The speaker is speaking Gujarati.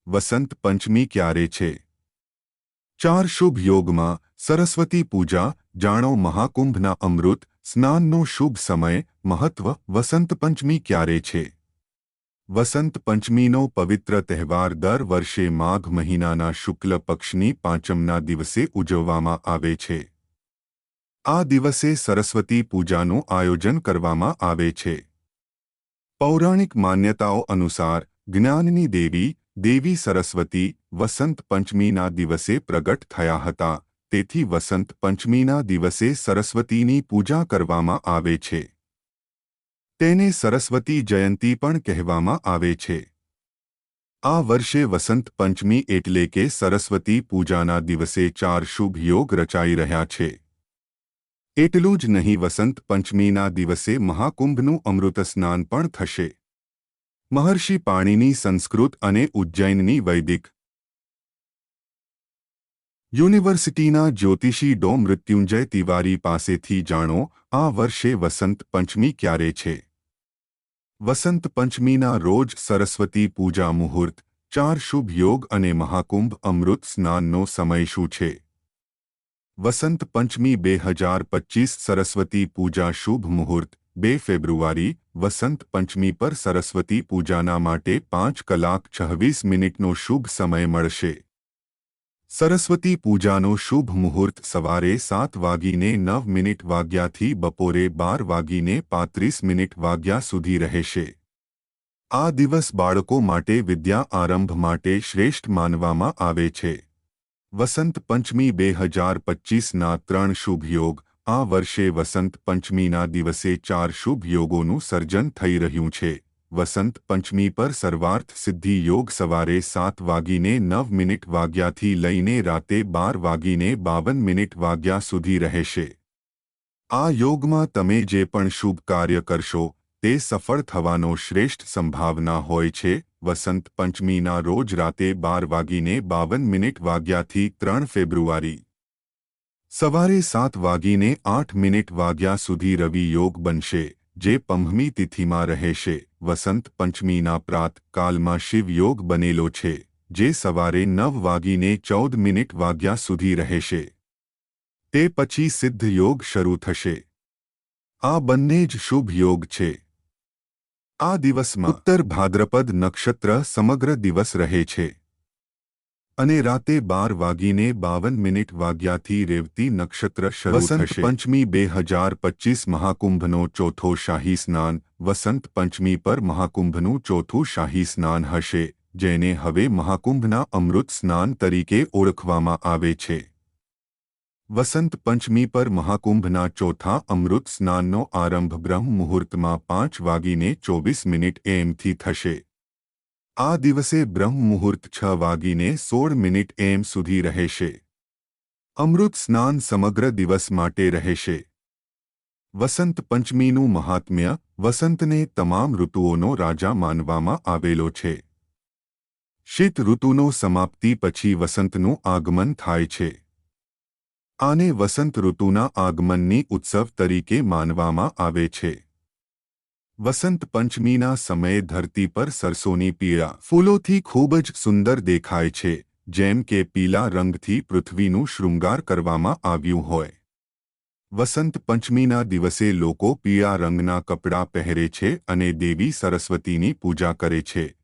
વસંત પંચમી ક્યારે છે? 4 શુભ યોગમાં સરસ્વતી પૂજા. જાણો મહાકુંભના અમૃત સ્નાનનો શુભ સમય. મહત્વ. વસંત પંચમી ક્યારે છે? વસંત પંચમીનો પવિત્ર તહેવાર દર વર્ષે માઘ મહિનાના શુક્લ પક્ષની પાંચમના દિવસે ઉજવવામાં આવે છે. આ દિવસે સરસ્વતી પૂજાનું આયોજન કરવામાં આવે છે. પૌરાણિક માન્યતાઓ અનુસાર જ્ઞાનની દેવી સરસ્વતી વસંત પંચમીના દિવસે પ્રગટ થયા હતા. તેથી વસંત પંચમીના દિવસે સરસ્વતીની પૂજા કરવામાં આવે છે. તેને સરસ્વતી જયંતી પણ કહેવામાં આવે છે. આ વર્ષે વસંત પંચમી એટલે કે સરસ્વતી પૂજાના દિવસે 4 શુભ યોગ રચાઈ રહ્યા છે. એટલું જ નહીં, વસંત પંચમીના દિવસે મહાકુંભનું અમૃત સ્નાન પણ થશે. મહર્ષિ પાણિની સંસ્કૃત અને ઉજ્જૈનની વૈદિક યુનિવર્સિટીના જ્યોતિષી ડો. મૃત્યુંજય તિવારી પાસેથી જાણો આ વર્ષે વસંત પંચમી ક્યારે છે. વસંત પંચમીના રોજ સરસ્વતી પૂજા મુહૂર્ત, 4 શુભ યોગ અને મહાકુંભ અમૃત સ્નાનનો સમય શું છે? વસંત પંચમી 2025 સરસ્વતી પૂજા શુભ મુહૂર્ત 2 ફેબ્રુઆરી. વસંત પંચમી પર સરસ્વતી પૂજાના માટે 5:26 શુભ સમય મળશે. સરસ્વતી પૂજાનો શુભ મુહૂર્ત સવારે 7:09 થી બપોરે 12:35 સુધી રહેશે. આ દિવસ બાળકો માટે વિદ્યા આરંભ માટે શ્રેષ્ઠ માનવામાં આવે છે. વસંત પંચમી 2025ના 3 શુભ યોગ. આ વર્ષે વસંત પંચમીના દિવસે 4 શુભ યોગોનું સર્જન થઈ રહ્યું છે. વસંત પંચમી પર સર્વાર્થ સિદ્ધિ યોગ સવારે 7:09 થી લઈને રાતે 12:52 સુધી રહેશે. આ યોગમાં તમે જે પણ શુભ કાર્ય કરશો તે સફળ થવાનો શ્રેષ્ઠ સંભાવના હોય છે. વસંત પંચમીના રોજ રાતે 12:52 થી 3 ફેબ્રુઆરી સવારે 7:08 સુધી રવિ યોગ બનશે, જે પંચમી તિથિમાં રહેશે. વસંત પંચમીના પ્રાત કાલમાં શિવ યોગ બનેલો છે, જે સવારે 9:14 સુધી રહેશે. તે પછી સિદ્ધ યોગ શરૂ થશે. આ બંને જ શુભ યોગ છે. આ દિવસમાં ઉત્તર ભાદ્રપદ નક્ષત્ર સમગ્ર દિવસ રહે છે અને રાતે 12:52 થી રેવતી નક્ષત્ર શરૂ થશે. વસંત પંચમી 2025 મહાકુંભનો ચોથો શાહી સ્નાન. વસંત પંચમી પર મહાકુંભનું ચોથું શાહી સ્નાન હશે, જેને હવે મહાકુંભના અમૃત સ્નાન તરીકે ઓળખવામાં આવે છે. વસંત પંચમી પર મહાકુંભના ચોથા અમૃત સ્નાનનો આરંભ બ્રહ્મ મુહૂર્તમાં 5:24 AM થી થશે. આ દિવસે બ્રહ્મ મુહૂર્ત 6:16 AM સુધી રહેશે. અમૃત સ્નાન સમગ્ર દિવસ માટે રહેશે. વસંત પંચમીનું મહાત્મ્ય. વસંતને તમામ ઋતુઓનો રાજા માનવામાં આવેલો છે. શીત ઋતુનો સમાપ્તિ પછી વસંતનું આગમન થાય છે. આને વસંત ઋતુના આગમનની ઉત્સવ તરીકે માનવામાં આવે છે. વસંત પંચમીના સમયે ધરતી પર સરસોની પીળા ફૂલોથી ખૂબ જ સુંદર દેખાય છે, જેમ કે પીલા રંગથી પૃથ્વીનું શૃંગાર કરવામાં આવ્યું હોય. વસંત પંચમીના દિવસે લોકો પીળા રંગના કપડાં પહેરે છે અને દેવી સરસ્વતીની પૂજા કરે છે.